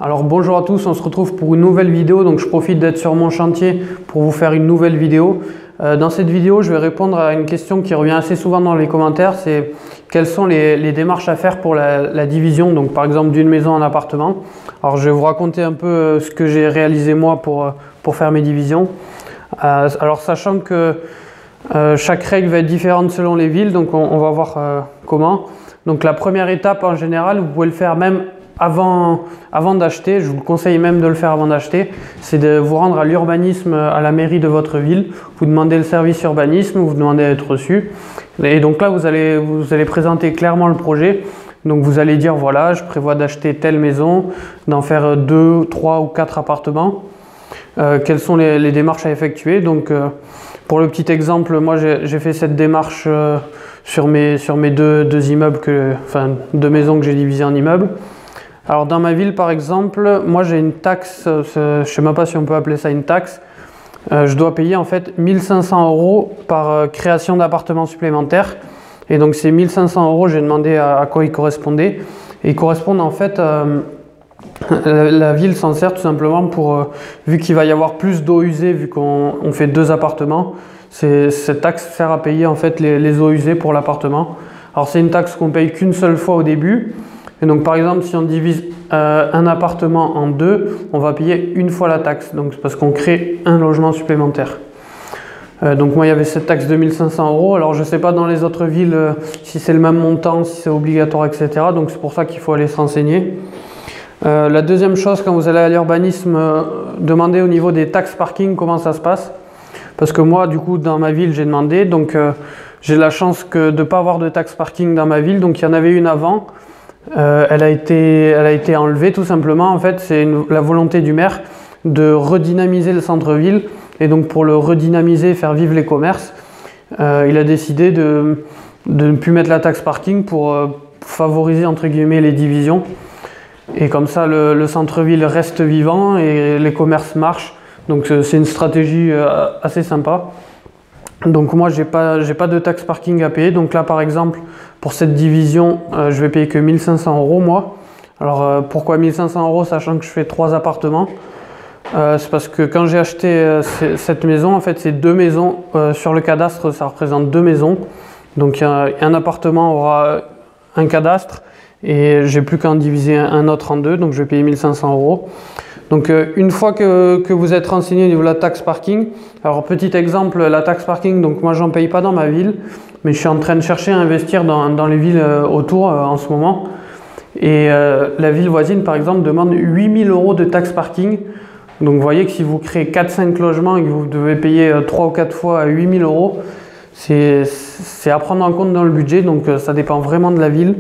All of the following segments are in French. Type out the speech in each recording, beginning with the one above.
Alors bonjour à tous, on se retrouve pour une nouvelle vidéo. Donc je profite d'être sur mon chantier pour vous faire une nouvelle vidéo. Dans cette vidéo, je vais répondre à une question qui revient assez souvent dans les commentaires. C'est quelles sont les démarches à faire pour la division, donc par exemple d'une maison en appartement. Alors je vais vous raconter un peu ce que j'ai réalisé moi pour faire mes divisions. Alors sachant que chaque règle va être différente selon les villes, donc on va voir comment. Donc la première étape en général, vous pouvez le faire même avant d'acheter, je vous conseille même de le faire avant d'acheter, c'est de vous rendre à l'urbanisme, à la mairie de votre ville, vous demandez le service urbanisme, vous demandez à être reçu, et donc là vous allez présenter clairement le projet. Donc vous allez dire voilà, je prévois d'acheter telle maison, d'en faire 2, 3 ou 4 appartements, quelles sont les démarches à effectuer. Donc pour le petit exemple, moi j'ai fait cette démarche sur mes deux immeubles, deux maisons que j'ai divisées en immeubles. Alors dans ma ville par exemple, moi j'ai une taxe, je ne sais même pas si on peut appeler ça une taxe, je dois payer en fait 1500 € par création d'appartements supplémentaires. Et donc ces 1500 €, j'ai demandé à quoi ils correspondaient. Et ils correspondent en fait, la ville s'en sert tout simplement pour, vu qu'il va y avoir plus d'eau usée, vu qu'on fait 2 appartements, cette taxe sert à payer en fait les eaux usées pour l'appartement. Alors c'est une taxe qu'on paye qu'une seule fois au début. Et donc par exemple, si on divise un appartement en 2, on va payer une fois la taxe. Donc c'est parce qu'on crée un logement supplémentaire. Donc moi il y avait cette taxe de 1500 €. Alors je ne sais pas dans les autres villes si c'est le même montant, si c'est obligatoire, etc. Donc c'est pour ça qu'il faut aller se renseigner. La deuxième chose, quand vous allez à l'urbanisme, demandez au niveau des taxes parking comment ça se passe. Parce que moi du coup dans ma ville j'ai demandé, donc j'ai la chance de ne pas avoir de taxe parking dans ma ville. Donc il y en avait une avant. Elle a été enlevée tout simplement. En fait, c'est la volonté du maire de redynamiser le centre-ville. Et donc pour le redynamiser, faire vivre les commerces, il a décidé de ne plus mettre la taxe parking pour favoriser entre guillemets les divisions. Et comme ça, le centre-ville reste vivant et les commerces marchent. Donc c'est une stratégie assez sympa. Donc moi j'ai pas de taxe parking à payer. Donc là par exemple pour cette division je vais payer que 1500 € moi. Alors pourquoi 1500 € sachant que je fais 3 appartements? C'est parce que quand j'ai acheté cette maison, en fait c'est 2 maisons, sur le cadastre ça représente 2 maisons. Donc un appartement aura un cadastre et j'ai plus qu'à en diviser un autre en 2, donc je vais payer 1500 €. Donc une fois que vous êtes renseigné au niveau de la taxe parking, alors petit exemple, la taxe parking, donc moi j'en paye pas dans ma ville, mais je suis en train de chercher à investir dans les villes autour en ce moment. Et la ville voisine par exemple demande 8000 € de taxe parking. Donc vous voyez que si vous créez 4-5 logements et que vous devez payer 3 ou 4 fois 8000 €, c'est à prendre en compte dans le budget, donc ça dépend vraiment de la ville.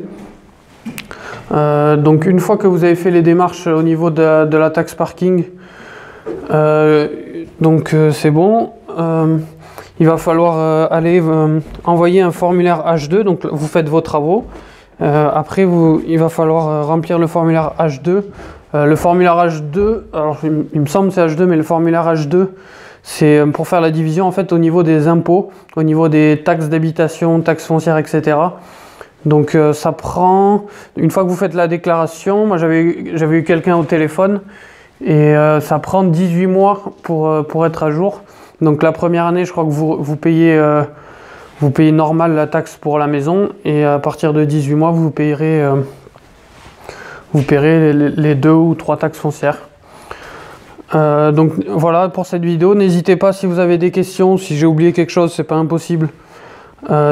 Donc une fois que vous avez fait les démarches au niveau de la taxe parking, c'est bon. Il va falloir aller envoyer un formulaire H2, donc vous faites vos travaux. Après il va falloir remplir le formulaire H2. Le formulaire H2, alors il me semble que c'est H2, mais le formulaire H2 c'est pour faire la division en fait au niveau des impôts, au niveau des taxes d'habitation, taxes foncières, etc. Donc ça prend, une fois que vous faites la déclaration, moi j'avais eu quelqu'un au téléphone et ça prend 18 mois pour être à jour. Donc la première année je crois que vous payez normal la taxe pour la maison et à partir de 18 mois vous payerez les 2 ou 3 taxes foncières. Donc voilà pour cette vidéo, n'hésitez pas si vous avez des questions, si j'ai oublié quelque chose c'est pas impossible.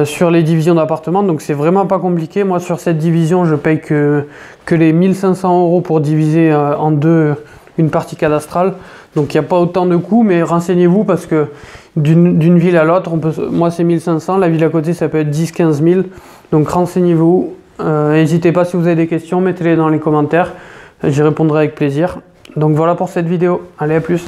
Sur les divisions d'appartements, donc c'est vraiment pas compliqué. Moi sur cette division je paye que les 1500 € pour diviser en 2 une partie cadastrale, donc il n'y a pas autant de coûts, mais renseignez-vous parce que d'une ville à l'autre, moi c'est 1500, la ville à côté ça peut être 10-15 000, donc renseignez-vous. N'hésitez pas si vous avez des questions, mettez-les dans les commentaires, j'y répondrai avec plaisir. Donc voilà pour cette vidéo, allez à plus.